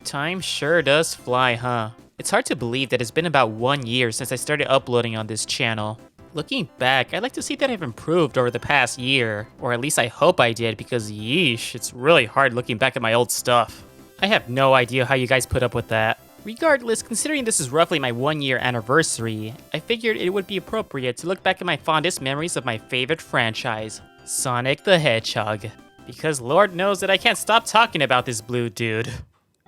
Time sure does fly, huh? It's hard to believe that it's been about 1 year since I started uploading on this channel. Looking back, I'd like to see that I've improved over the past year, or at least I hope I did, because yeesh, it's really hard looking back at my old stuff. I have no idea how you guys put up with that. Regardless, considering this is roughly my 1 year anniversary, I figured it would be appropriate to look back at my fondest memories of my favorite franchise, Sonic the Hedgehog. Because Lord knows that I can't stop talking about this blue dude.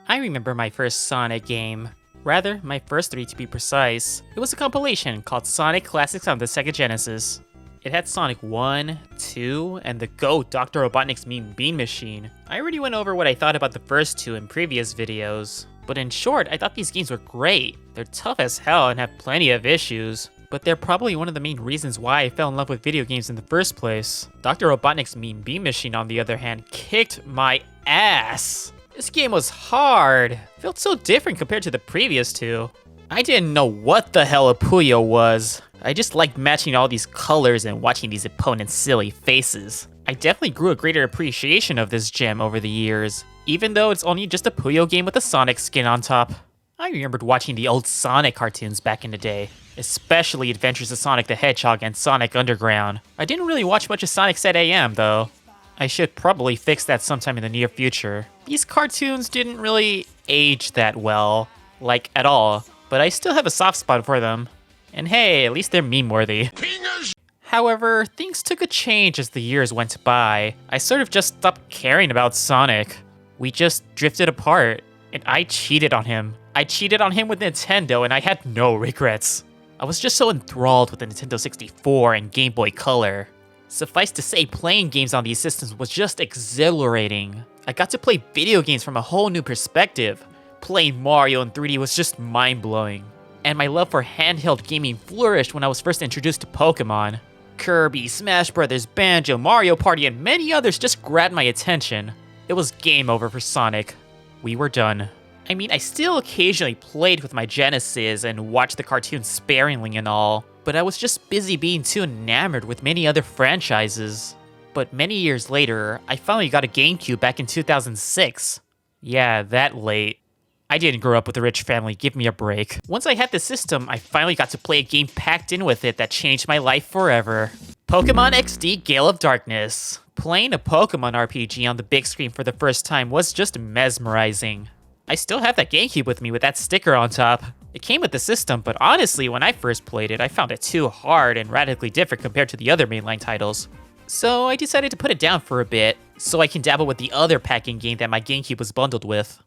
I remember my first Sonic game. Rather, my first 3 to be precise. It was a compilation called Sonic Classics on the Sega Genesis. It had Sonic 1, 2, and the GOAT Dr. Robotnik's Mean Bean Machine. I already went over what I thought about the first 2 in previous videos. But in short, I thought these games were great. They're tough as hell and have plenty of issues. But they're probably one of the main reasons why I fell in love with video games in the first place. Dr. Robotnik's Mean Bean Machine, on the other hand, kicked my ass. This game was hard. Felt so different compared to the previous 2. I didn't know what the hell a Puyo was. I just liked matching all these colors and watching these opponents' silly faces. I definitely grew a greater appreciation of this gem over the years, even though it's only just a Puyo game with a Sonic skin on top. I remembered watching the old Sonic cartoons back in the day, especially Adventures of Sonic the Hedgehog and Sonic Underground. I didn't really watch much of Sonic Set AM though. I should probably fix that sometime in the near future. These cartoons didn't really age that well, like at all, but I still have a soft spot for them. And hey, at least they're meme-worthy. However, things took a change as the years went by. I sort of just stopped caring about Sonic. We just drifted apart, and I cheated on him. I cheated on him with Nintendo, and I had no regrets. I was just so enthralled with the Nintendo 64 and Game Boy Color. Suffice to say, playing games on these systems was just exhilarating. I got to play video games from a whole new perspective. Playing Mario in 3D was just mind-blowing. And my love for handheld gaming flourished when I was first introduced to Pokemon. Kirby, Smash Bros., Banjo, Mario Party, and many others just grabbed my attention. It was game over for Sonic. We were done. I mean, I still occasionally played with my Genesis and watched the cartoons sparingly and all, but I was just busy being too enamored with many other franchises. But many years later, I finally got a GameCube back in 2006. Yeah, that late. I didn't grow up with a rich family, give me a break. Once I had the system, I finally got to play a game packed in with it that changed my life forever. Pokemon XD Gale of Darkness. Playing a Pokemon RPG on the big screen for the first time was just mesmerizing. I still have that GameCube with me with that sticker on top. It came with the system, but honestly, when I first played it, I found it too hard and radically different compared to the other mainline titles. So I decided to put it down for a bit, so I can dabble with the other packing game that my GameCube was bundled with.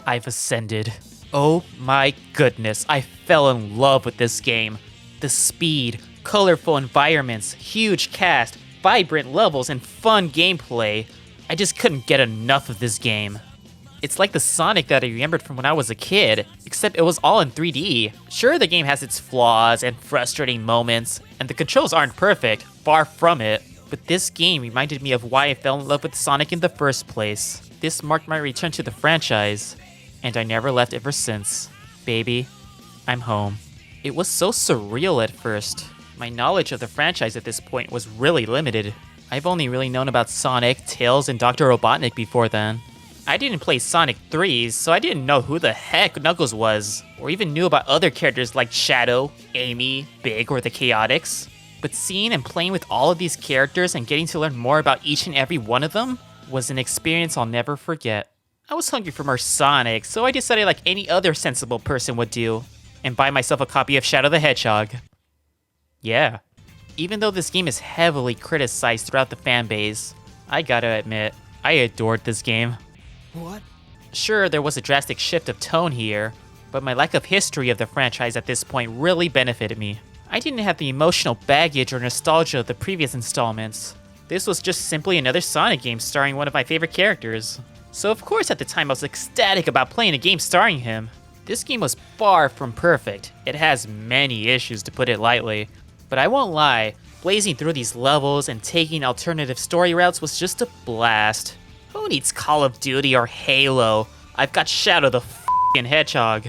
I've ascended. Oh my goodness, I fell in love with this game. The speed, colorful environments, huge cast, vibrant levels, and fun gameplay. I just couldn't get enough of this game. It's like the Sonic that I remembered from when I was a kid, except it was all in 3D. Sure, the game has its flaws and frustrating moments, and the controls aren't perfect, far from it, but this game reminded me of why I fell in love with Sonic in the first place. This marked my return to the franchise, and I never left ever since. Baby, I'm home. It was so surreal at first. My knowledge of the franchise at this point was really limited. I've only really known about Sonic, Tails, and Dr. Robotnik before then. I didn't play Sonic 3, so I didn't know who the heck Knuckles was, or even knew about other characters like Shadow, Amy, Big, or the Chaotix. But seeing and playing with all of these characters and getting to learn more about each and every one of them was an experience I'll never forget. I was hungry for more Sonic, so I decided like any other sensible person would do, and buy myself a copy of Shadow the Hedgehog. Yeah. Even though this game is heavily criticized throughout the fanbase, I gotta admit, I adored this game. What? Sure, there was a drastic shift of tone here, but my lack of history of the franchise at this point really benefited me. I didn't have the emotional baggage or nostalgia of the previous installments. This was just simply another Sonic game starring one of my favorite characters. So of course at the time I was ecstatic about playing a game starring him. This game was far from perfect. It has many issues, to put it lightly. But I won't lie, blazing through these levels and taking alternative story routes was just a blast. Who needs Call of Duty or Halo? I've got Shadow the f***ing Hedgehog.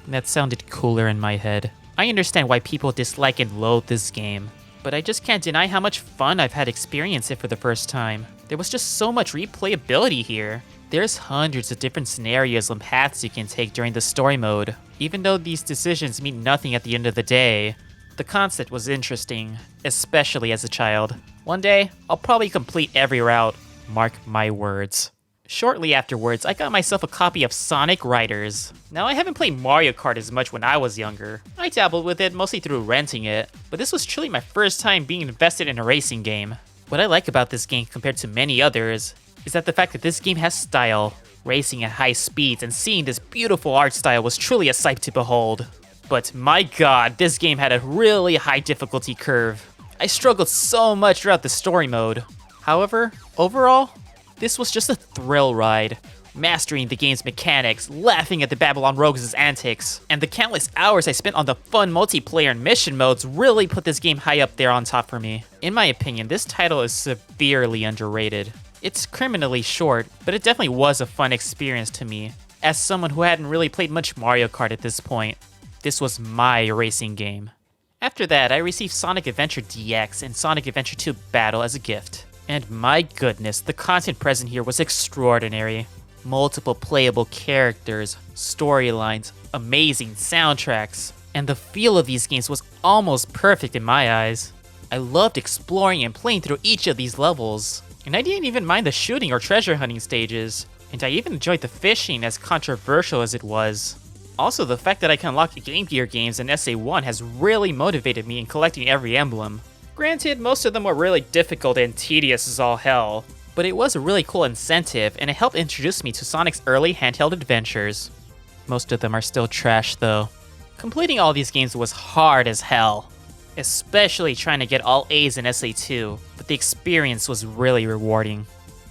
That sounded cooler in my head. I understand why people dislike and loathe this game. but I just can't deny how much fun I've had experiencing it for the first time. There was just so much replayability here. There's hundreds of different scenarios and paths you can take during the story mode, even though these decisions mean nothing at the end of the day. The concept was interesting, especially as a child. One day, I'll probably complete every route, mark my words. Shortly afterwards, I got myself a copy of Sonic Riders. Now, I haven't played Mario Kart as much when I was younger. I dabbled with it mostly through renting it, but this was truly my first time being invested in a racing game. What I like about this game compared to many others is that the fact that this game has style. Racing at high speeds and seeing this beautiful art style was truly a sight to behold. But my god, this game had a really high difficulty curve. I struggled so much throughout the story mode. However, overall, this was just a thrill ride. Mastering the game's mechanics, laughing at the Babylon Rogues' antics, and the countless hours I spent on the fun multiplayer and mission modes really put this game high up there on top for me. In my opinion, this title is severely underrated. It's criminally short, but it definitely was a fun experience to me, as someone who hadn't really played much Mario Kart at this point. This was my racing game. After that, I received Sonic Adventure DX and Sonic Adventure 2 Battle as a gift. And my goodness, the content present here was extraordinary. Multiple playable characters, storylines, amazing soundtracks, and the feel of these games was almost perfect in my eyes. I loved exploring and playing through each of these levels. And I didn't even mind the shooting or treasure hunting stages, and I even enjoyed the fishing, as controversial as it was. Also, the fact that I can unlock Game Gear games in SA1 has really motivated me in collecting every emblem. Granted, most of them were really difficult and tedious as all hell, but it was a really cool incentive, and it helped introduce me to Sonic's early handheld adventures. Most of them are still trash though. Completing all these games was hard as hell. Especially trying to get all A's in SA2, but the experience was really rewarding.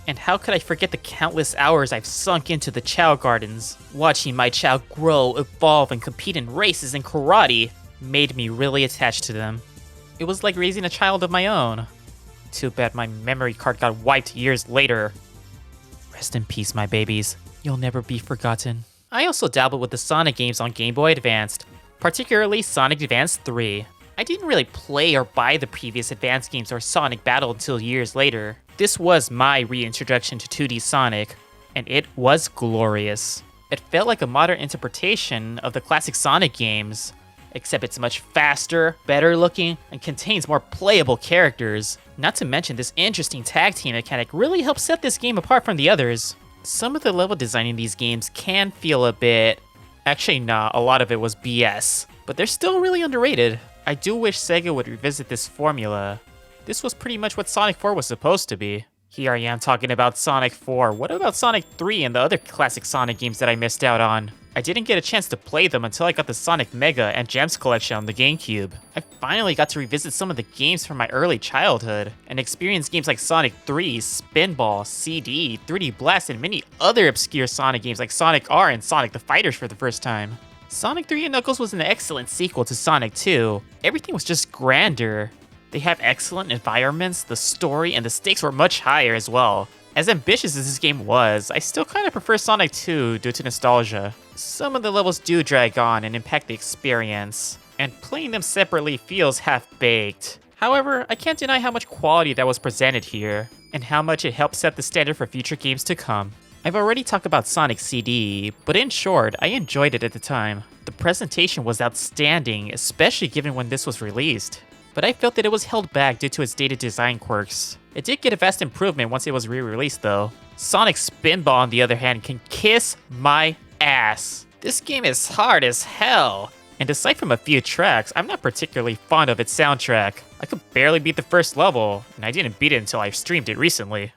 And how could I forget the countless hours I've sunk into the Chao Gardens? Watching my Chao grow, evolve, and compete in races and karate made me really attached to them. It was like raising a child of my own. Too bad my memory card got wiped years later. Rest in peace, my babies. You'll never be forgotten. I also dabbled with the Sonic games on Game Boy Advanced, particularly Sonic Advance 3. I didn't really play or buy the previous Advance games or Sonic Battle until years later. This was my reintroduction to 2D Sonic, and it was glorious. It felt like a modern interpretation of the classic Sonic games, except it's much faster, better looking, and contains more playable characters. Not to mention, this interesting tag team mechanic really helps set this game apart from the others. Some of the level design in these games can feel a bit... Actually, nah, a lot of it was BS, but they're still really underrated. I do wish Sega would revisit this formula. This was pretty much what Sonic 4 was supposed to be. Here I am talking about Sonic 4. What about Sonic 3 and the other classic Sonic games that I missed out on? I didn't get a chance to play them until I got the Sonic Mega and Gems collection on the GameCube. I finally got to revisit some of the games from my early childhood, and experience games like Sonic 3, Spinball, CD, 3D Blast, and many other obscure Sonic games like Sonic R and Sonic the Fighters for the first time. Sonic 3 and Knuckles was an excellent sequel to Sonic 2. Everything was just grander. They have excellent environments, the story, and the stakes were much higher as well. As ambitious as this game was, I still kinda prefer Sonic 2 due to nostalgia. Some of the levels do drag on and impact the experience, and playing them separately feels half-baked. However, I can't deny how much quality that was presented here, and how much it helped set the standard for future games to come. I've already talked about Sonic CD, but in short, I enjoyed it at the time. The presentation was outstanding, especially given when this was released. But I felt that it was held back due to its dated design quirks. It did get a vast improvement once it was re-released though. Sonic Spinball on the other hand can kiss my ass. This game is hard as hell. And aside from a few tracks, I'm not particularly fond of its soundtrack. I could barely beat the first level, and I didn't beat it until I streamed it recently.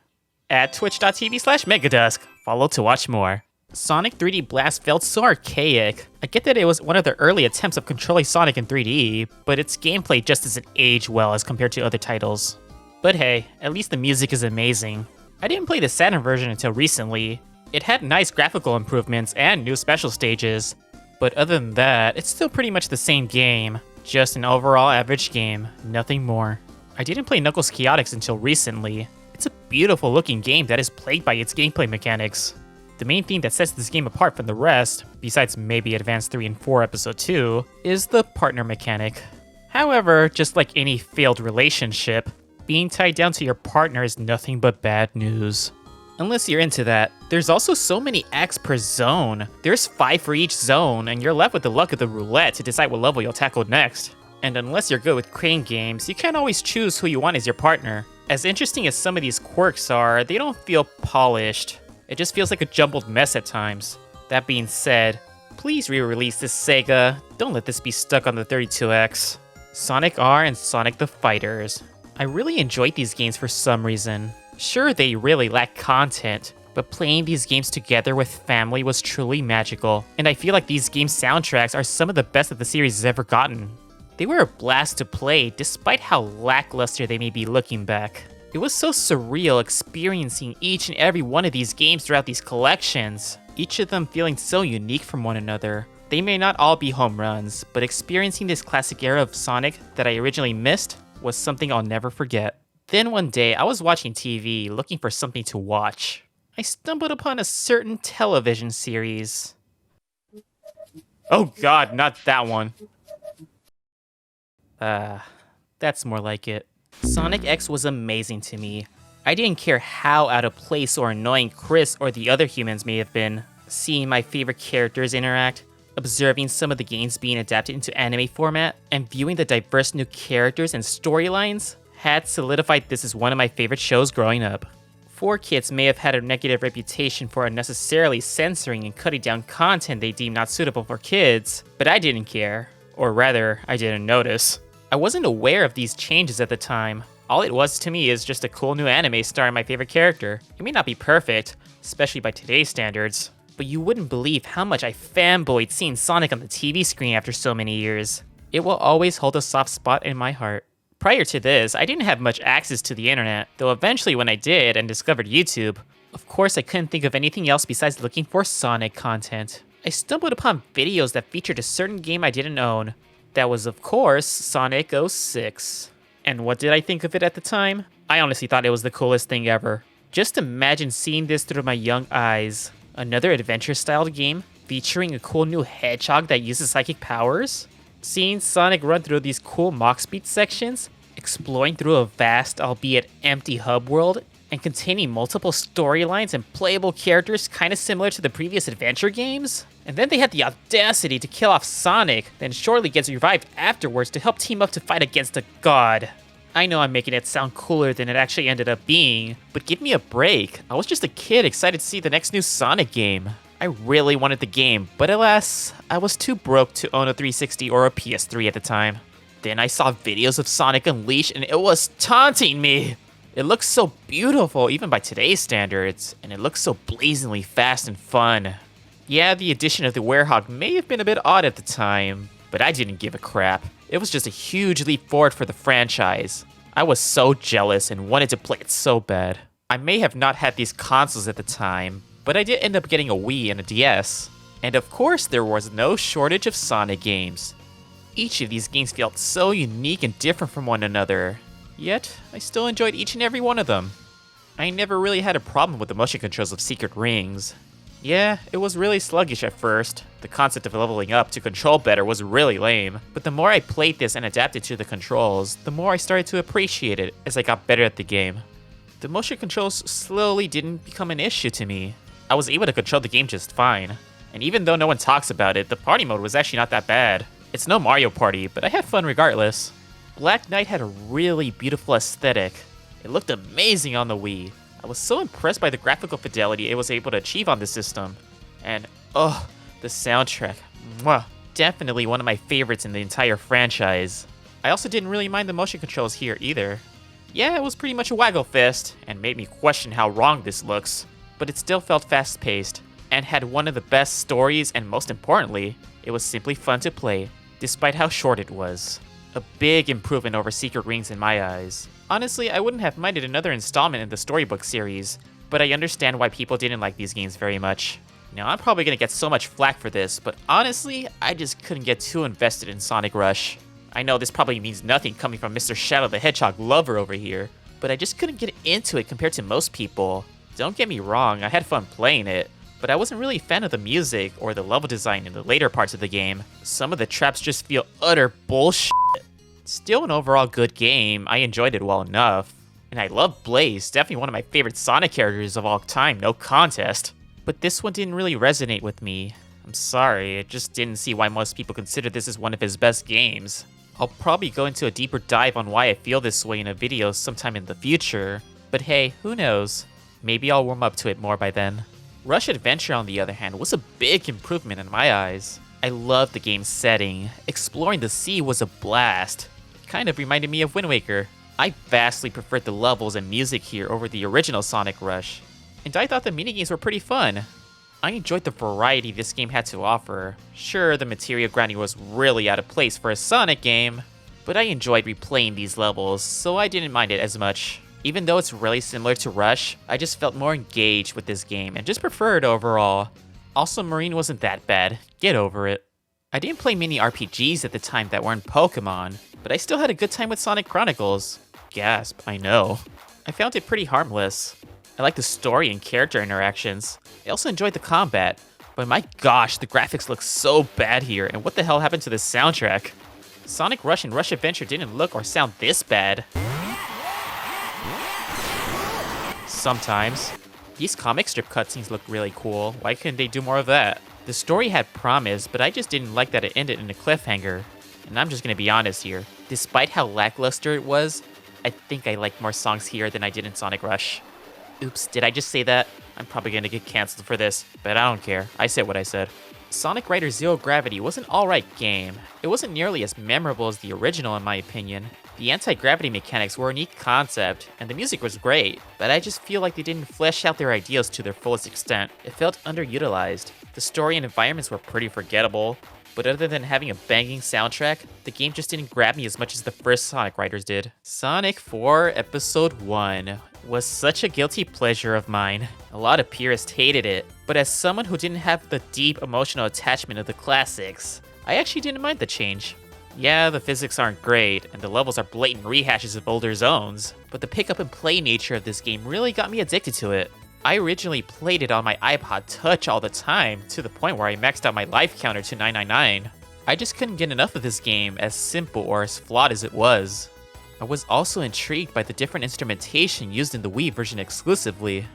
At twitch.tv/Megadusk, follow to watch more. Sonic 3D Blast felt so archaic. I get that it was one of the early attempts of controlling Sonic in 3D, but its gameplay just doesn't age well as compared to other titles. But hey, at least the music is amazing. I didn't play the Saturn version until recently. It had nice graphical improvements and new special stages, but other than that, it's still pretty much the same game. Just an overall average game, nothing more. I didn't play Knuckles Chaotix until recently. It's a beautiful looking game that is plagued by its gameplay mechanics. The main thing that sets this game apart from the rest, besides maybe Advance 3 and 4 Episode 2, is the partner mechanic. However, just like any failed relationship, being tied down to your partner is nothing but bad news. Unless you're into that. There's also so many acts per zone. There's 5 for each zone, and you're left with the luck of the roulette to decide what level you'll tackle next. And unless you're good with crane games, you can't always choose who you want as your partner. As interesting as some of these quirks are, they don't feel polished. It just feels like a jumbled mess at times. That being said, please re-release this Sega. Don't let this be stuck on the 32X. Sonic R and Sonic the Fighters. I really enjoyed these games for some reason. Sure, they really lack content, but playing these games together with family was truly magical, and I feel like these game soundtracks are some of the best that the series has ever gotten. They were a blast to play, despite how lackluster they may be looking back. It was so surreal experiencing each and every one of these games throughout these collections, each of them feeling so unique from one another. They may not all be home runs, but experiencing this classic era of Sonic that I originally missed was something I'll never forget. Then one day, I was watching TV, looking for something to watch. I stumbled upon a certain television series. Oh god, not that one. That's more like it. Sonic X was amazing to me. I didn't care how out of place or annoying Chris or the other humans may have been. Seeing my favorite characters interact, observing some of the games being adapted into anime format, and viewing the diverse new characters and storylines had solidified this as one of my favorite shows growing up. 4Kids may have had a negative reputation for unnecessarily censoring and cutting down content they deemed not suitable for kids, but I didn't care. Or rather, I didn't notice. I wasn't aware of these changes at the time. All it was to me is just a cool new anime starring my favorite character. It may not be perfect, especially by today's standards, but you wouldn't believe how much I fanboyed seeing Sonic on the TV screen after so many years. It will always hold a soft spot in my heart. Prior to this, I didn't have much access to the internet, though eventually when I did and discovered YouTube, of course I couldn't think of anything else besides looking for Sonic content. I stumbled upon videos that featured a certain game I didn't own. That was, of course, Sonic 06. And what did I think of it at the time? I honestly thought it was the coolest thing ever. Just imagine seeing this through my young eyes. Another adventure-styled game featuring a cool new hedgehog that uses psychic powers? Seeing Sonic run through these cool Mach Speed sections, exploring through a vast, albeit empty hub world, and containing multiple storylines and playable characters kinda similar to the previous adventure games? And then they had the audacity to kill off Sonic, then shortly gets revived afterwards to help team up to fight against a god. I know I'm making it sound cooler than it actually ended up being, but give me a break. I was just a kid excited to see the next new Sonic game. I really wanted the game, but alas, I was too broke to own a 360 or a PS3 at the time. Then I saw videos of Sonic Unleashed and it was taunting me! It looks so beautiful even by today's standards, and it looks so blazingly fast and fun. Yeah, the addition of the Werehog may have been a bit odd at the time, but I didn't give a crap. It was just a huge leap forward for the franchise. I was so jealous and wanted to play it so bad. I may have not had these consoles at the time, but I did end up getting a Wii and a DS. And of course there was no shortage of Sonic games. Each of these games felt so unique and different from one another, yet I still enjoyed each and every one of them. I never really had a problem with the motion controls of Secret Rings. Yeah, it was really sluggish at first. The concept of leveling up to control better was really lame, but the more I played this and adapted to the controls, the more I started to appreciate it as I got better at the game. The motion controls slowly didn't become an issue to me. I was able to control the game just fine. And even though no one talks about it, the party mode was actually not that bad. It's no Mario Party, but I had fun regardless. Black Knight had a really beautiful aesthetic. It looked amazing on the Wii. I was so impressed by the graphical fidelity it was able to achieve on this system. And, oh, the soundtrack. Mwah. Definitely one of my favorites in the entire franchise. I also didn't really mind the motion controls here either. Yeah, it was pretty much a waggle fest, and made me question how wrong this looks. But it still felt fast-paced, and had one of the best stories, and most importantly, it was simply fun to play, despite how short it was. A big improvement over Secret Rings in my eyes. Honestly, I wouldn't have minded another installment in the Storybook series, but I understand why people didn't like these games very much. Now, I'm probably gonna get so much flack for this, but honestly, I just couldn't get too invested in Sonic Rush. I know this probably means nothing coming from Mr. Shadow the Hedgehog lover over here, but I just couldn't get into it compared to most people. Don't get me wrong, I had fun playing it, but I wasn't really a fan of the music or the level design in the later parts of the game. Some of the traps just feel utter bullshit. Still an overall good game, I enjoyed it well enough. And I love Blaze, definitely one of my favorite Sonic characters of all time, no contest. But this one didn't really resonate with me. I'm sorry, I just didn't see why most people consider this as one of his best games. I'll probably go into a deeper dive on why I feel this way in a video sometime in the future. But hey, who knows? Maybe I'll warm up to it more by then. Rush Adventure, on the other hand, was a big improvement in my eyes. I loved the game's setting. Exploring the sea was a blast. Kind of reminded me of Wind Waker. I vastly preferred the levels and music here over the original Sonic Rush. And I thought the minigames were pretty fun. I enjoyed the variety this game had to offer. Sure, the material grounding was really out of place for a Sonic game, but I enjoyed replaying these levels, so I didn't mind it as much. Even though it's really similar to Rush, I just felt more engaged with this game and just preferred overall. Also, Marine wasn't that bad. Get over it. I didn't play many RPGs at the time that weren't Pokemon, but I still had a good time with Sonic Chronicles. Gasp, I know. I found it pretty harmless. I liked the story and character interactions. I also enjoyed the combat, but my gosh, the graphics look so bad here, and what the hell happened to the soundtrack? Sonic Rush and Rush Adventure didn't look or sound this bad. Sometimes. These comic strip cutscenes look really cool. Why couldn't they do more of that? The story had promise, but I just didn't like that it ended in a cliffhanger. And I'm just gonna be honest here. Despite how lackluster it was, I think I liked more songs here than I did in Sonic Rush. Oops, did I just say that? I'm probably gonna get cancelled for this, but I don't care. I said what I said. Sonic Riders Zero Gravity was an alright game. It wasn't nearly as memorable as the original in my opinion. The anti-gravity mechanics were a neat concept, and the music was great, but I just feel like they didn't flesh out their ideas to their fullest extent. It felt underutilized. The story and environments were pretty forgettable, but other than having a banging soundtrack, the game just didn't grab me as much as the first Sonic Riders did. Sonic 4 Episode 1 was such a guilty pleasure of mine. A lot of purists hated it, but as someone who didn't have the deep emotional attachment of the classics, I actually didn't mind the change. Yeah, the physics aren't great, and the levels are blatant rehashes of older zones, but the pick up and play nature of this game really got me addicted to it. I originally played it on my iPod Touch all the time, to the point where I maxed out my life counter to 999. I just couldn't get enough of this game, as simple or as flawed as it was. I was also intrigued by the different instrumentation used in the Wii version exclusively.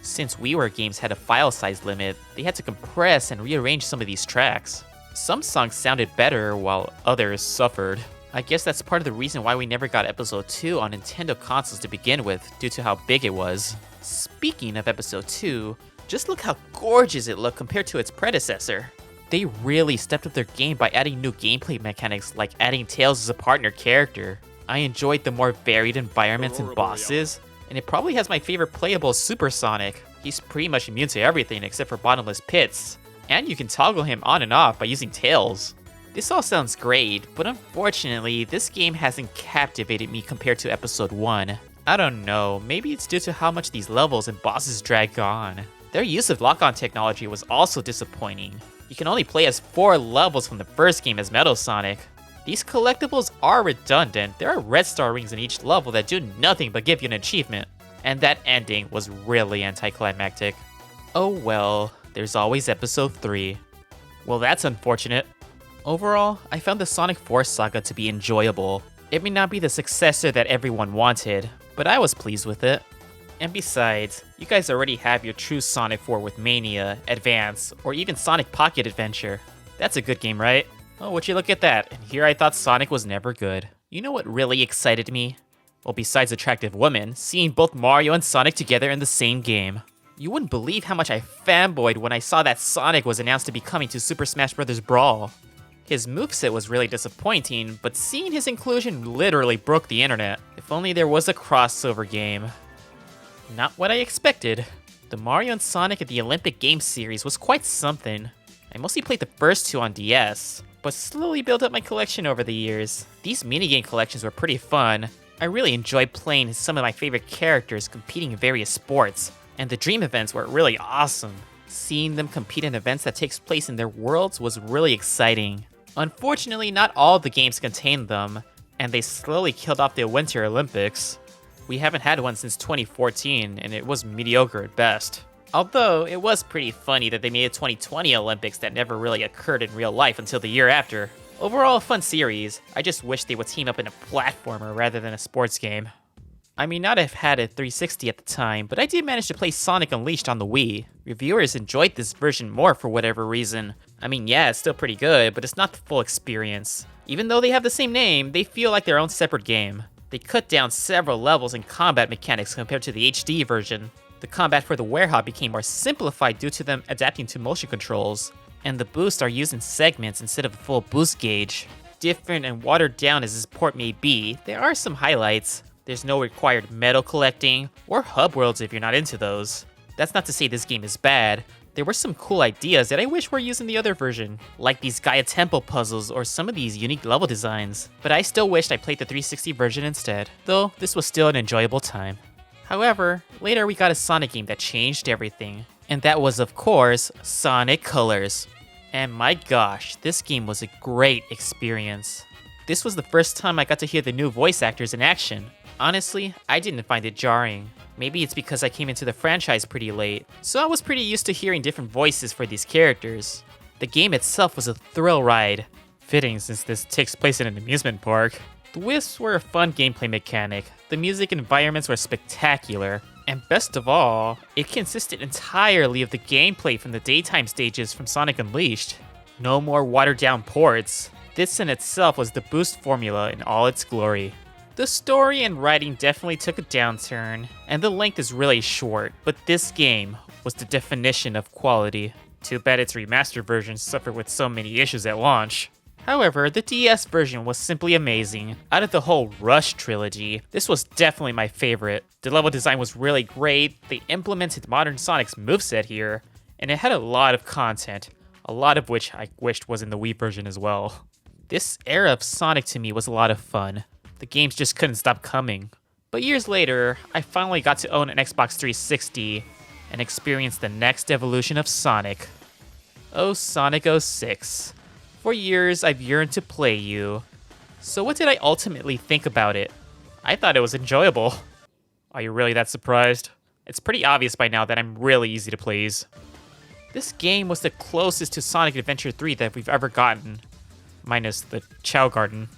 Since WiiWare games had a file size limit, they had to compress and rearrange some of these tracks. Some songs sounded better, while others suffered. I guess that's part of the reason why we never got Episode 2 on Nintendo consoles to begin with, due to how big it was. Speaking of Episode 2, just look how gorgeous it looked compared to its predecessor. They really stepped up their game by adding new gameplay mechanics like adding Tails as a partner character. I enjoyed the more varied environments and bosses, and it probably has my favorite playable Super Sonic. He's pretty much immune to everything except for bottomless pits, and you can toggle him on and off by using Tails. This all sounds great, but unfortunately, this game hasn't captivated me compared to Episode 1. I don't know, maybe it's due to how much these levels and bosses drag on. Their use of lock-on technology was also disappointing. You can only play as 4 levels from the first game as Metal Sonic. These collectibles are redundant. There are red star rings in each level that do nothing but give you an achievement. And that ending was really anticlimactic. Oh well, there's always Episode 3. Well, that's unfortunate. Overall, I found the Sonic 4 saga to be enjoyable. It may not be the successor that everyone wanted, but I was pleased with it. And besides, you guys already have your true Sonic 4 with Mania, Advance, or even Sonic Pocket Adventure. That's a good game, right? Oh, would you look at that, and here I thought Sonic was never good. You know what really excited me? Well, besides attractive women, seeing both Mario and Sonic together in the same game. You wouldn't believe how much I fanboyed when I saw that Sonic was announced to be coming to Super Smash Bros. Brawl. His moveset was really disappointing, but seeing his inclusion literally broke the internet. If only there was a crossover game. Not what I expected. The Mario and Sonic at the Olympic Games series was quite something. I mostly played the first 2 on DS, but slowly built up my collection over the years. These minigame collections were pretty fun. I really enjoyed playing some of my favorite characters competing in various sports, and the dream events were really awesome. Seeing them compete in events that takes place in their worlds was really exciting. Unfortunately, not all the games contained them, and they slowly killed off the Winter Olympics. We haven't had one since 2014, and it was mediocre at best. Although, it was pretty funny that they made a 2020 Olympics that never really occurred in real life until the year after. Overall, a fun series. I just wish they would team up in a platformer rather than a sports game. I may not have had a 360 at the time, but I did manage to play Sonic Unleashed on the Wii. Reviewers enjoyed this version more for whatever reason. I mean, yeah, it's still pretty good, but it's not the full experience. Even though they have the same name, they feel like their own separate game. They cut down several levels and combat mechanics compared to the HD version. The combat for the Werehog became more simplified due to them adapting to motion controls, and the boosts are used in segments instead of a full boost gauge. Different and watered down as this port may be, there are some highlights. There's no required medal collecting, or hub worlds if you're not into those. That's not to say this game is bad. There were some cool ideas that I wish were used in the other version, like these Gaia Temple puzzles or some of these unique level designs, but I still wished I played the 360 version instead, though this was still an enjoyable time. However, later we got a Sonic game that changed everything, and that was of course, Sonic Colors. And my gosh, this game was a great experience. This was the first time I got to hear the new voice actors in action. Honestly, I didn't find it jarring. Maybe it's because I came into the franchise pretty late, so I was pretty used to hearing different voices for these characters. The game itself was a thrill ride, fitting since this takes place in an amusement park. The Wisps were a fun gameplay mechanic, the music and environments were spectacular, and best of all, it consisted entirely of the gameplay from the daytime stages from Sonic Unleashed. No more watered down ports. This in itself was the boost formula in all its glory. The story and writing definitely took a downturn, and the length is really short, but this game was the definition of quality. Too bad its remastered version suffered with so many issues at launch. However, the DS version was simply amazing. Out of the whole Rush trilogy, this was definitely my favorite. The level design was really great, they implemented modern Sonic's moveset here, and it had a lot of content, a lot of which I wished was in the Wii version as well. This era of Sonic to me was a lot of fun. The games just couldn't stop coming. But years later, I finally got to own an Xbox 360 and experience the next evolution of Sonic. Oh, Sonic 06. For years, I've yearned to play you. So what did I ultimately think about it? I thought it was enjoyable. Are you really that surprised? It's pretty obvious by now that I'm really easy to please. This game was the closest to Sonic Adventure 3 that we've ever gotten, minus the Chow Garden.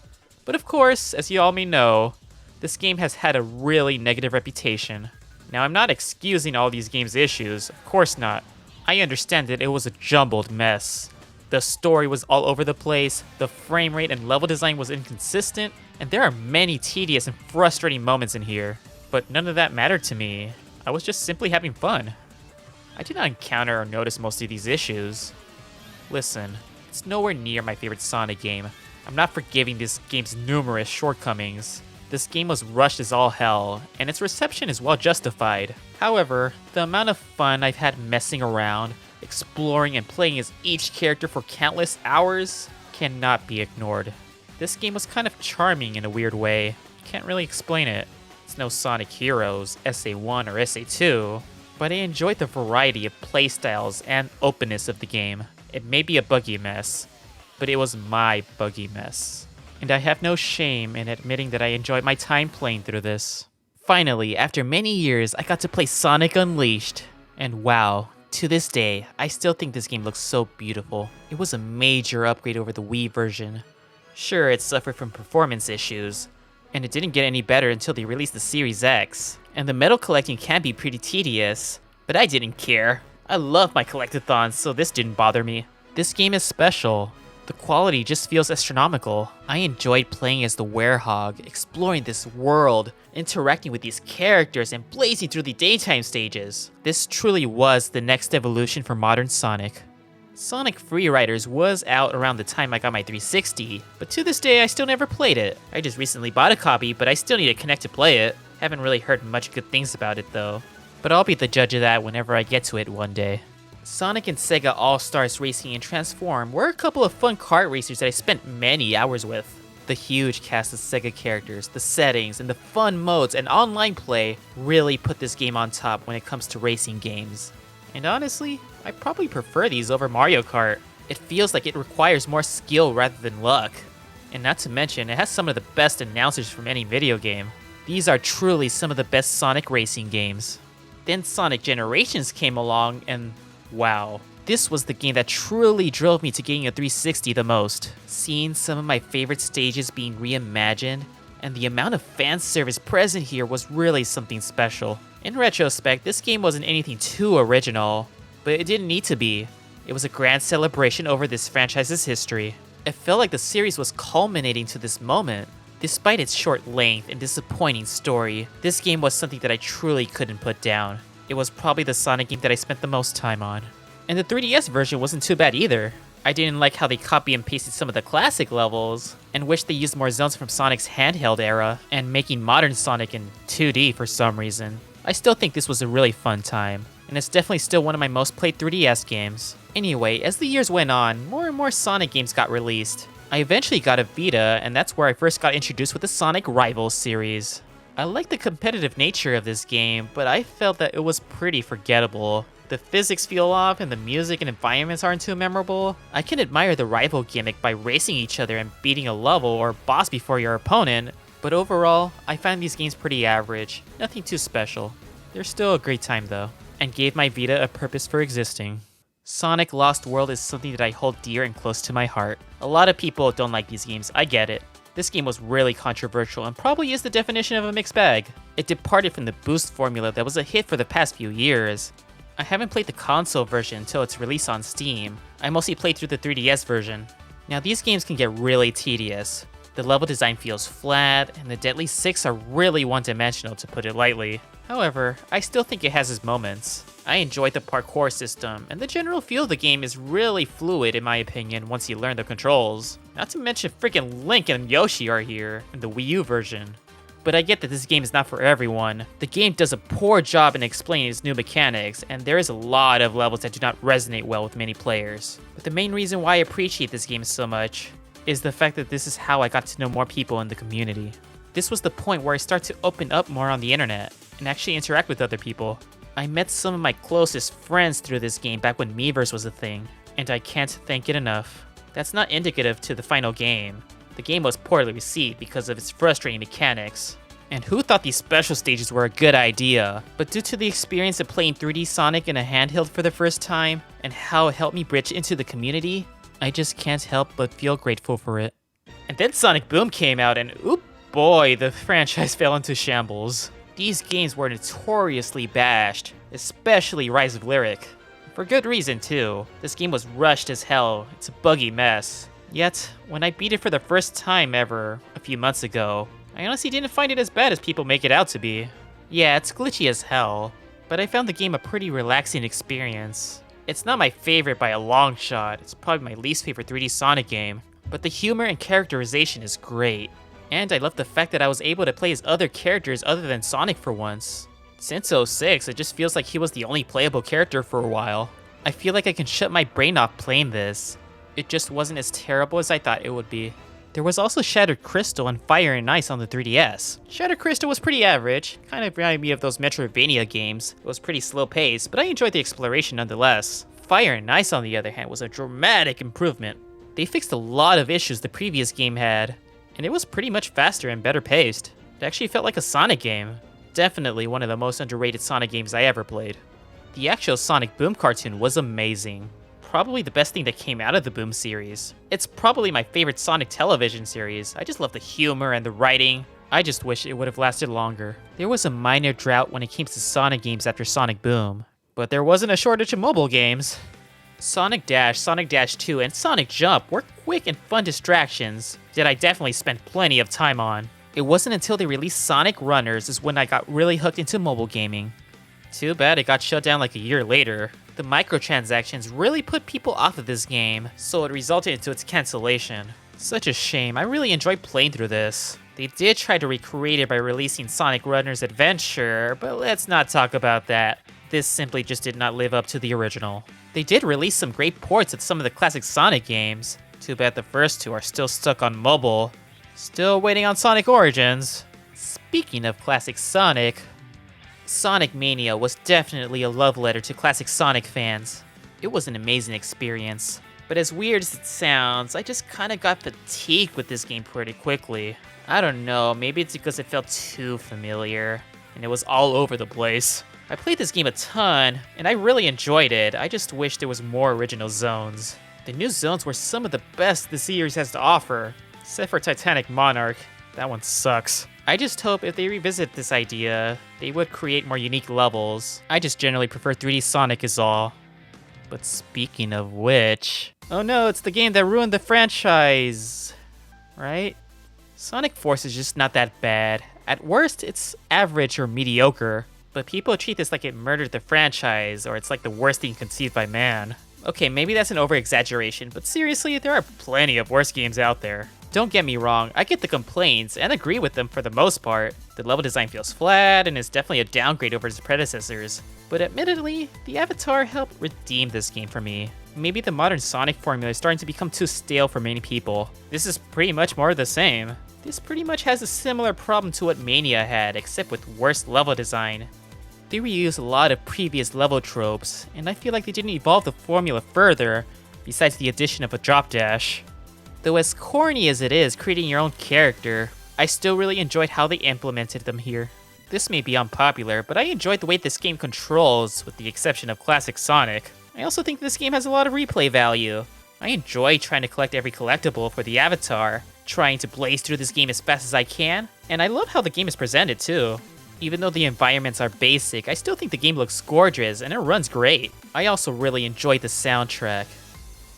But of course, as you all may know, this game has had a really negative reputation. Now, I'm not excusing all these games' issues, of course not. I understand that it was a jumbled mess. The story was all over the place, the frame rate and level design was inconsistent, and there are many tedious and frustrating moments in here. But none of that mattered to me. I was just simply having fun. I did not encounter or notice most of these issues. Listen, it's nowhere near my favorite Sonic game. I'm not forgiving this game's numerous shortcomings. This game was rushed as all hell, and its reception is well justified. However, the amount of fun I've had messing around, exploring and playing as each character for countless hours cannot be ignored. This game was kind of charming in a weird way. Can't really explain it. It's no Sonic Heroes, SA1 or SA2, but I enjoyed the variety of playstyles and openness of the game. It may be a buggy mess, but it was my buggy mess. And I have no shame in admitting that I enjoyed my time playing through this. Finally, after many years, I got to play Sonic Unleashed. And wow, to this day, I still think this game looks so beautiful. It was a major upgrade over the Wii version. Sure, it suffered from performance issues, and it didn't get any better until they released the Series X. And the medal collecting can be pretty tedious, but I didn't care. I love my collectathons, so this didn't bother me. This game is special. The quality just feels astronomical. I enjoyed playing as the Werehog, exploring this world, interacting with these characters, and blazing through the daytime stages. This truly was the next evolution for modern Sonic. Sonic Freeriders was out around the time I got my 360, but to this day I still never played it. I just recently bought a copy, but I still need to connect to play it. Haven't really heard much good things about it though. But I'll be the judge of that whenever I get to it one day. Sonic and Sega All-Stars Racing and Transform were a couple of fun kart racers that I spent many hours with. The huge cast of Sega characters, the settings, and the fun modes and online play really put this game on top when it comes to racing games. And honestly, I probably prefer these over Mario Kart. It feels like it requires more skill rather than luck. And not to mention, it has some of the best announcers from any video game. These are truly some of the best Sonic racing games. Then Sonic Generations came along and wow, This was the game that truly drove me to getting a 360 the most. Seeing some of my favorite stages being reimagined, and the amount of fan service present here was really something special. In retrospect, this game wasn't anything too original, but it didn't need to be. It was a grand celebration over this franchise's history. It felt like the series was culminating to this moment. Despite its short length and disappointing story, this game was something that I truly couldn't put down. It was probably the Sonic game that I spent the most time on. And the 3DS version wasn't too bad either. I didn't like how they copy and pasted some of the classic levels, and wish they used more zones from Sonic's handheld era, and making modern Sonic in 2D for some reason. I still think this was a really fun time, and it's definitely still one of my most played 3DS games. Anyway, as the years went on, more and more Sonic games got released. I eventually got a Vita, and that's where I first got introduced with the Sonic Rivals series. I liked the competitive nature of this game, but I felt that it was pretty forgettable. The physics feel off and the music and environments aren't too memorable. I can admire the rival gimmick by racing each other and beating a level or boss before your opponent, but overall, I find these games pretty average, nothing too special. They're still a great time though, and gave my Vita a purpose for existing. Sonic Lost World is something that I hold dear and close to my heart. A lot of people don't like these games, I get it. This game was really controversial and probably is the definition of a mixed bag. It departed from the boost formula that was a hit for the past few years. I haven't played the console version until its release on Steam. I mostly played through the 3DS version. Now these games can get really tedious. The level design feels flat, and the Deadly Six are really one-dimensional to put it lightly. However, I still think it has its moments. I enjoyed the parkour system, and the general feel of the game is really fluid in my opinion once you learn the controls. Not to mention freaking Link and Yoshi are here in the Wii U version. But I get that this game is not for everyone. The game does a poor job in explaining its new mechanics, and there is a lot of levels that do not resonate well with many players. But the main reason why I appreciate this game so much is the fact that this is how I got to know more people in the community. This was the point where I start to open up more on the internet and actually interact with other people. I met some of my closest friends through this game back when Miiverse was a thing, and I can't thank it enough. That's not indicative to the final game. The game was poorly received because of its frustrating mechanics. And who thought these special stages were a good idea? But due to the experience of playing 3D Sonic in a handheld for the first time, and how it helped me bridge into the community, I just can't help but feel grateful for it. And then Sonic Boom came out and oop boy, the franchise fell into shambles. These games were notoriously bashed, especially Rise of Lyric. For good reason too. This game was rushed as hell, it's a buggy mess. Yet, when I beat it for the first time ever, a few months ago, I honestly didn't find it as bad as people make it out to be. Yeah, it's glitchy as hell, but I found the game a pretty relaxing experience. It's not my favorite by a long shot, it's probably my least favorite 3D Sonic game, but the humor and characterization is great. And I love the fact that I was able to play as other characters other than Sonic for once. Since 06, it just feels like he was the only playable character for a while. I feel like I can shut my brain off playing this. It just wasn't as terrible as I thought it would be. There was also Shattered Crystal and Fire and Ice on the 3DS. Shattered Crystal was pretty average, kind of reminded me of those Metroidvania games. It was pretty slow paced, but I enjoyed the exploration nonetheless. Fire and Ice on the other hand was a dramatic improvement. They fixed a lot of issues the previous game had, and it was pretty much faster and better paced. It actually felt like a Sonic game. Definitely one of the most underrated Sonic games I ever played. The actual Sonic Boom cartoon was amazing. Probably the best thing that came out of the Boom series. It's probably my favorite Sonic television series. I just love the humor and the writing. I just wish it would have lasted longer. There was a minor drought when it came to Sonic games after Sonic Boom, but there wasn't a shortage of mobile games. Sonic Dash, Sonic Dash 2, and Sonic Jump were quick and fun distractions that I definitely spent plenty of time on. It wasn't until they released Sonic Runners is when I got really hooked into mobile gaming. Too bad it got shut down like a year later. The microtransactions really put people off of this game, so it resulted into its cancellation. Such a shame, I really enjoyed playing through this. They did try to recreate it by releasing Sonic Runners Adventure, but let's not talk about that. This simply just did not live up to the original. They did release some great ports of some of the classic Sonic games. Too bad the first two are still stuck on mobile. Still waiting on Sonic Origins. Speaking of classic Sonic, Sonic Mania was definitely a love letter to classic Sonic fans. It was an amazing experience. But as weird as it sounds, I just kinda got fatigued with this game pretty quickly. I don't know, maybe it's because it felt too familiar, and it was all over the place. I played this game a ton, and I really enjoyed it. I just wish there was more original zones. The new zones were some of the best the series has to offer, except for Titanic Monarch. That one sucks. I just hope if they revisit this idea, they would create more unique levels. I just generally prefer 3D Sonic is all. But speaking of which... Oh no, it's the game that ruined the franchise! Right? Sonic Force is just not that bad. At worst, it's average or mediocre. But people treat this like it murdered the franchise, or it's like the worst thing conceived by man. Okay, maybe that's an over-exaggeration, but seriously, there are plenty of worse games out there. Don't get me wrong, I get the complaints, and agree with them for the most part. The level design feels flat, and is definitely a downgrade over its predecessors. But admittedly, the Avatar helped redeem this game for me. Maybe the modern Sonic formula is starting to become too stale for many people. This is pretty much more of the same. This pretty much has a similar problem to what Mania had, except with worse level design. They reused a lot of previous level tropes, and I feel like they didn't evolve the formula further, besides the addition of a drop dash. Though as corny as it is creating your own character, I still really enjoyed how they implemented them here. This may be unpopular, but I enjoyed the way this game controls, with the exception of classic Sonic. I also think this game has a lot of replay value. I enjoy trying to collect every collectible for the Avatar, trying to blaze through this game as fast as I can, and I love how the game is presented too. Even though the environments are basic, I still think the game looks gorgeous and it runs great. I also really enjoyed the soundtrack.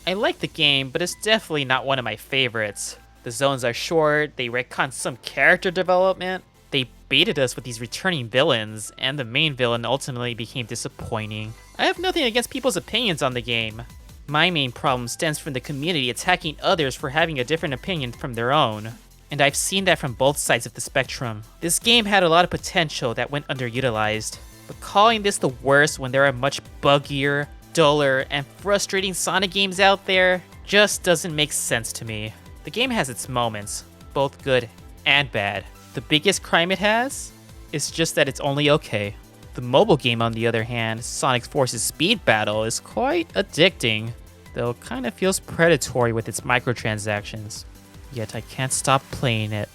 I like the game, but it's definitely not one of my favorites. The zones are short, they retcon some character development, they baited us with these returning villains, and the main villain ultimately became disappointing. I have nothing against people's opinions on the game. My main problem stems from the community attacking others for having a different opinion from their own. And I've seen that from both sides of the spectrum. This game had a lot of potential that went underutilized, but calling this the worst when there are much buggier, duller, and frustrating Sonic games out there just doesn't make sense to me. The game has its moments, both good and bad. The biggest crime it has is just that it's only okay. The mobile game, on the other hand, Sonic Force's Speed Battle, is quite addicting, though it kind of feels predatory with its microtransactions. Yet I can't stop playing it.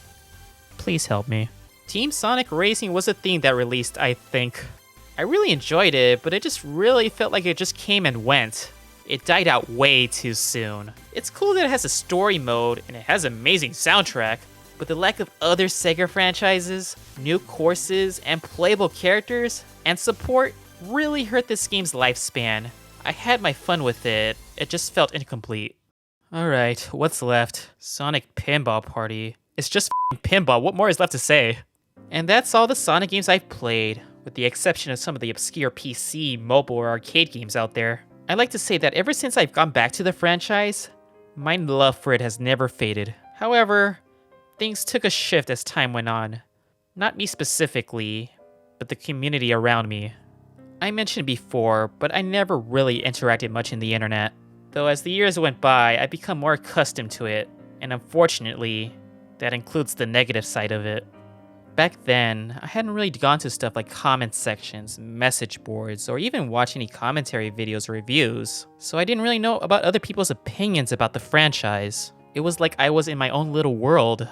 Please help me. Team Sonic Racing was a thing that released, I think. I really enjoyed it, but it just really felt like it just came and went. It died out way too soon. It's cool that it has a story mode, and it has an amazing soundtrack, but the lack of other Sega franchises, new courses, and playable characters, and support really hurt this game's lifespan. I had my fun with it, it just felt incomplete. Alright, what's left? Sonic Pinball Party. It's just pinball, what more is left to say? And that's all the Sonic games I've played, with the exception of some of the obscure PC, mobile, or arcade games out there. I like to say that ever since I've gone back to the franchise, my love for it has never faded. However, things took a shift as time went on. Not me specifically, but the community around me. I mentioned before, but I never really interacted much in the internet. Though as the years went by, I've become more accustomed to it, and unfortunately, that includes the negative side of it. Back then, I hadn't really gone to stuff like comment sections, message boards, or even watched any commentary videos or reviews, so I didn't really know about other people's opinions about the franchise. It was like I was in my own little world.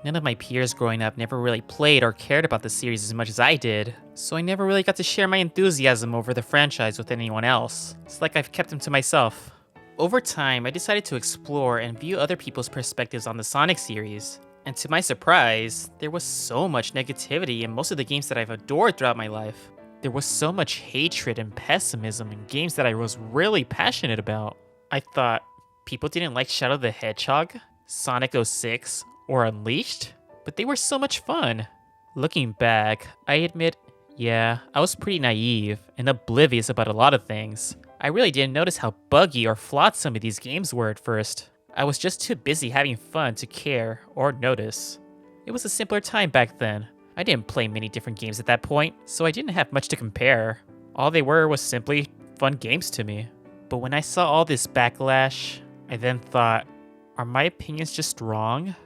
None of my peers growing up never really played or cared about the series as much as I did, so I never really got to share my enthusiasm over the franchise with anyone else. It's like I've kept them to myself. Over time, I decided to explore and view other people's perspectives on the Sonic series. And to my surprise, there was so much negativity in most of the games that I've adored throughout my life. There was so much hatred and pessimism in games that I was really passionate about. I thought, people didn't like Shadow the Hedgehog, Sonic 06, or Unleashed? But they were so much fun. Looking back, I admit, yeah, I was pretty naive and oblivious about a lot of things. I really didn't notice how buggy or flawed some of these games were at first. I was just too busy having fun to care or notice. It was a simpler time back then. I didn't play many different games at that point, so I didn't have much to compare. All they were was simply fun games to me. But when I saw all this backlash, I then thought, are my opinions just wrong?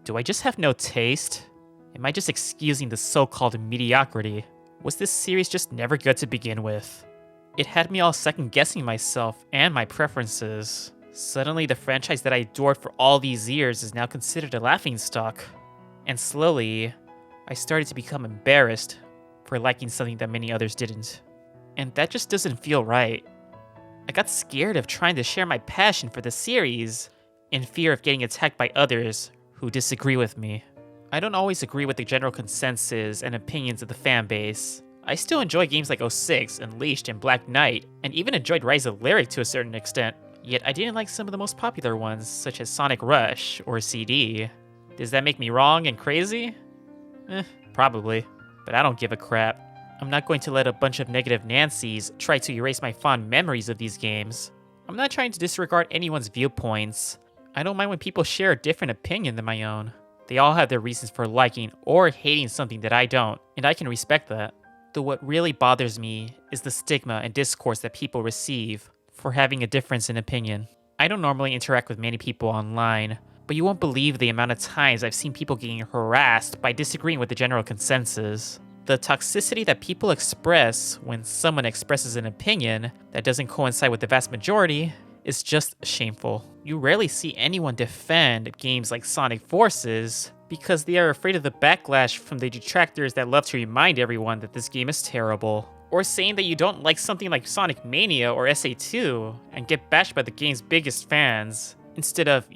Do I just have no taste? Am I just excusing the so-called mediocrity? Was this series just never good to begin with? It had me all second-guessing myself and my preferences. Suddenly, the franchise that I adored for all these years is now considered a laughingstock. And slowly, I started to become embarrassed for liking something that many others didn't. and that just doesn't feel right. I got scared of trying to share my passion for the series, in fear of getting attacked by others who disagree with me. I don't always agree with the general consensus and opinions of the fanbase. I still enjoy games like 06, Unleashed, and Black Knight, and even enjoyed Rise of Lyric to a certain extent. Yet I didn't like some of the most popular ones, such as Sonic Rush or CD. Does that make me wrong and crazy? Probably. But I don't give a crap. I'm not going to let a bunch of negative Nancys try to erase my fond memories of these games. I'm not trying to disregard anyone's viewpoints. I don't mind when people share a different opinion than my own. They all have their reasons for liking or hating something that I don't, and I can respect that. Though what really bothers me is the stigma and discourse that people receive for having a difference in opinion. I don't normally interact with many people online, but you won't believe the amount of times I've seen people getting harassed by disagreeing with the general consensus. The toxicity that people express when someone expresses an opinion that doesn't coincide with the vast majority is just shameful. You rarely see anyone defend games like Sonic Forces because they are afraid of the backlash from the detractors that love to remind everyone that this game is terrible. Or saying that you don't like something like Sonic Mania or SA2 and get bashed by the game's biggest fans, instead of,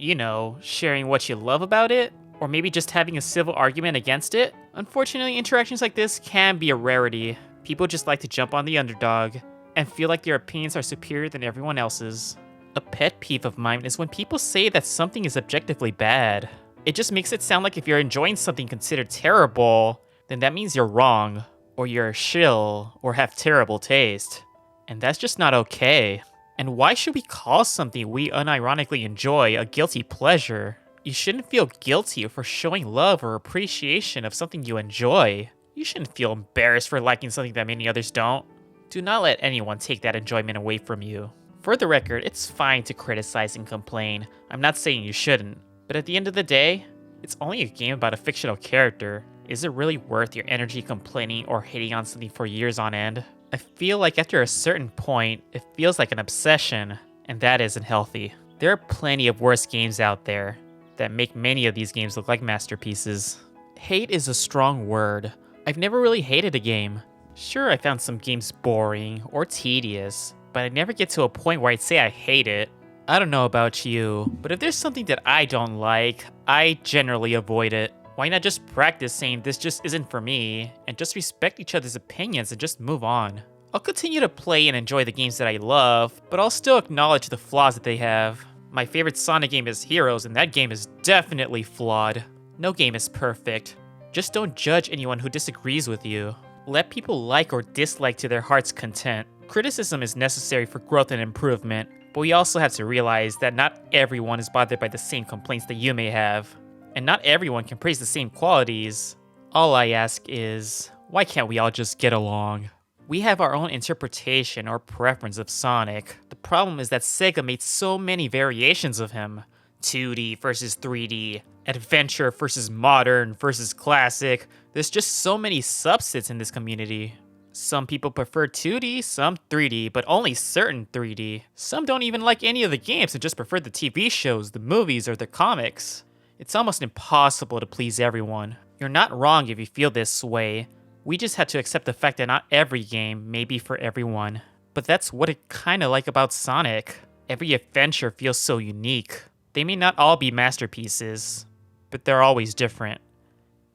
sharing what you love about it, or maybe just having a civil argument against it. Unfortunately, interactions like this can be a rarity. People just like to jump on the underdog and feel like their opinions are superior than everyone else's. A pet peeve of mine is when people say that something is objectively bad. It just makes it sound like if you're enjoying something considered terrible, then that means you're wrong, or you're a shill, or have terrible taste. And that's just not okay. And why should we call something we unironically enjoy a guilty pleasure? You shouldn't feel guilty for showing love or appreciation of something you enjoy. You shouldn't feel embarrassed for liking something that many others don't. Do not let anyone take that enjoyment away from you. For the record, it's fine to criticize and complain. I'm not saying you shouldn't. But at the end of the day, it's only a game about a fictional character. Is it really worth your energy complaining or hating on something for years on end? I feel like after a certain point, it feels like an obsession, and that isn't healthy. There are plenty of worse games out there that make many of these games look like masterpieces. Hate is a strong word. I've never really hated a game. Sure, I found some games boring or tedious, but I never get to a point where I'd say I hate it. I don't know about you, but if there's something that I don't like, I generally avoid it. Why not just practice saying this just isn't for me, and just respect each other's opinions and just move on? I'll continue to play and enjoy the games that I love, but I'll still acknowledge the flaws that they have. My favorite Sonic game is Heroes, and that game is definitely flawed. No game is perfect. Just don't judge anyone who disagrees with you. Let people like or dislike to their heart's content. Criticism is necessary for growth and improvement, but we also have to realize that not everyone is bothered by the same complaints that you may have. And not everyone can praise the same qualities. All I ask is, why can't we all just get along? We have our own interpretation or preference of Sonic. The problem is that Sega made so many variations of him. 2D versus 3D, adventure versus modern versus classic. There's just so many subsets in this community. Some people prefer 2D, some 3D, but only certain 3D. Some don't even like any of the games and just prefer the TV shows, the movies, or the comics. It's almost impossible to please everyone. You're not wrong if you feel this way. We just have to accept the fact that not every game may be for everyone. But that's what it kinda like about Sonic. Every adventure feels so unique. They may not all be masterpieces, but they're always different.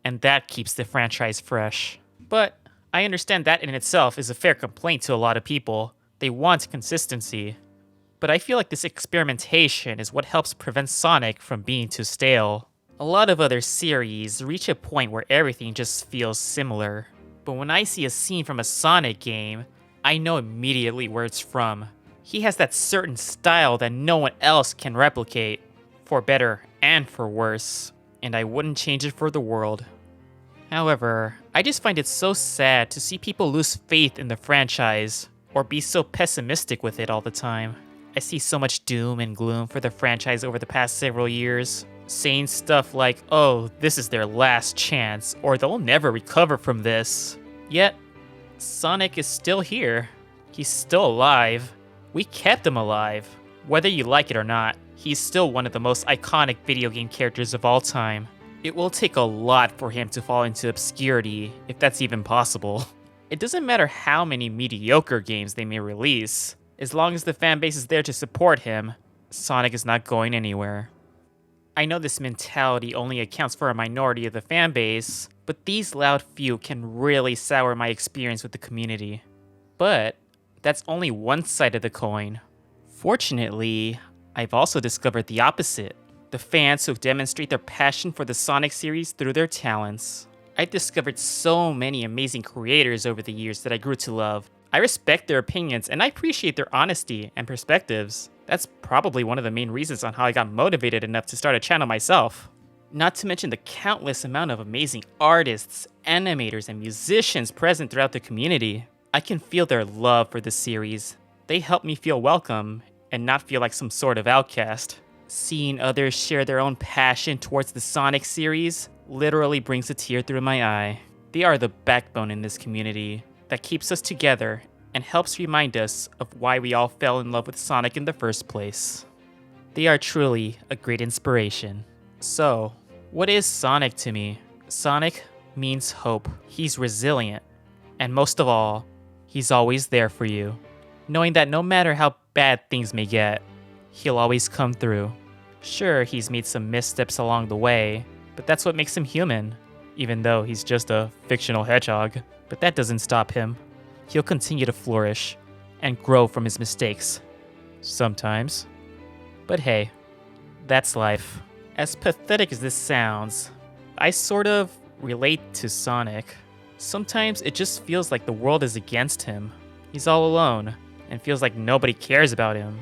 And that keeps the franchise fresh. But I understand that in itself is a fair complaint to a lot of people. They want consistency. But I feel like this experimentation is what helps prevent Sonic from being too stale. A lot of other series reach a point where everything just feels similar. But when I see a scene from a Sonic game, I know immediately where it's from. He has that certain style that no one else can replicate, for better and for worse, and I wouldn't change it for the world. However, I just find it so sad to see people lose faith in the franchise, or be so pessimistic with it all the time. I see so much doom and gloom for the franchise over the past several years, saying stuff like, oh, this is their last chance, or they'll never recover from this. Yet, Sonic is still here. He's still alive. We kept him alive. Whether you like it or not, he's still one of the most iconic video game characters of all time. It will take a lot for him to fall into obscurity, if that's even possible. It doesn't matter how many mediocre games they may release, as long as the fanbase is there to support him, Sonic is not going anywhere. I know this mentality only accounts for a minority of the fanbase, but these loud few can really sour my experience with the community. But that's only one side of the coin. Fortunately, I've also discovered the opposite. The fans who demonstrate their passion for the Sonic series through their talents. I've discovered so many amazing creators over the years that I grew to love. I respect their opinions and I appreciate their honesty and perspectives. That's probably one of the main reasons on how I got motivated enough to start a channel myself. Not to mention the countless amount of amazing artists, animators, and musicians present throughout the community. I can feel their love for the series. They help me feel welcome and not feel like some sort of outcast. Seeing others share their own passion towards the Sonic series literally brings a tear through my eye. They are the backbone in this community that keeps us together and helps remind us of why we all fell in love with Sonic in the first place. They are truly a great inspiration. So, what is Sonic to me? Sonic means hope. He's resilient. And most of all, he's always there for you. Knowing that no matter how bad things may get, he'll always come through. Sure, he's made some missteps along the way, but that's what makes him human, even though he's just a fictional hedgehog. But that doesn't stop him. He'll continue to flourish and grow from his mistakes. Sometimes. But hey, that's life. As pathetic as this sounds, I sort of relate to Sonic. Sometimes it just feels like the world is against him. He's all alone and feels like nobody cares about him.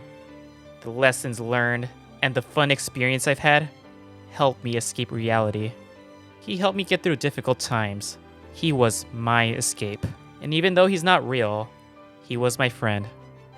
The lessons learned and the fun experience I've had helped me escape reality. He helped me get through difficult times. He was my escape. And even though he's not real, he was my friend.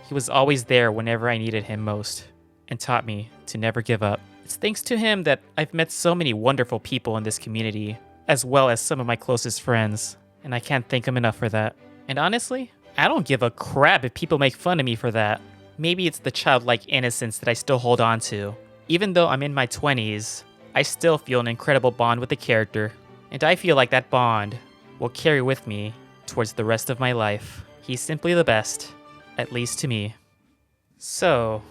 He was always there whenever I needed him most and taught me to never give up. It's thanks to him that I've met so many wonderful people in this community, as well as some of my closest friends, and I can't thank him enough for that. And honestly, I don't give a crap if people make fun of me for that. Maybe it's the childlike innocence that I still hold on to. Even though I'm in my 20s, I still feel an incredible bond with the character, and I feel like that bond will carry with me towards the rest of my life. He's simply the best, at least to me. So,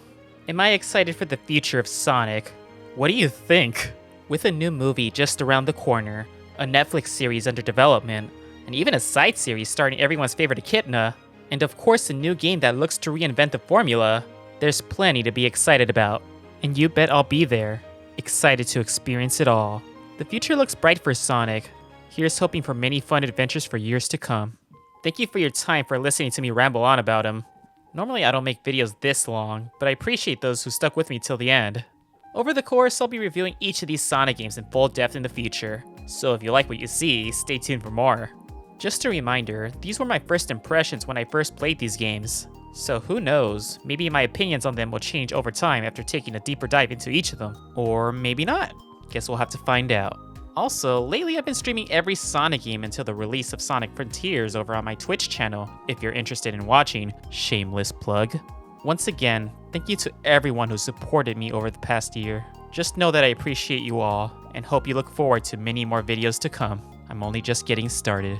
am I excited for the future of Sonic? What do you think? With a new movie just around the corner, a Netflix series under development, and even a side series starring everyone's favorite Echidna, and of course a new game that looks to reinvent the formula, there's plenty to be excited about. And you bet I'll be there, excited to experience it all. The future looks bright for Sonic. Here's hoping for many fun adventures for years to come. Thank you for your time for listening to me ramble on about him. Normally I don't make videos this long, but I appreciate those who stuck with me till the end. Over the course, I'll be reviewing each of these Sonic games in full depth in the future, so if you like what you see, stay tuned for more. Just a reminder, these were my first impressions when I first played these games, so who knows, maybe my opinions on them will change over time after taking a deeper dive into each of them, or maybe not. Guess we'll have to find out. Also, lately I've been streaming every Sonic game until the release of Sonic Frontiers over on my Twitch channel, if you're interested in watching. Shameless plug. Once again, thank you to everyone who supported me over the past year. Just know that I appreciate you all, and hope you look forward to many more videos to come. I'm only just getting started.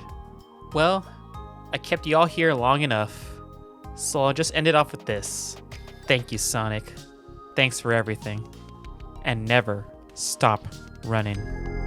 Well, I kept you all here long enough, so I'll just end it off with this. Thank you, Sonic. Thanks for everything. And never stop running.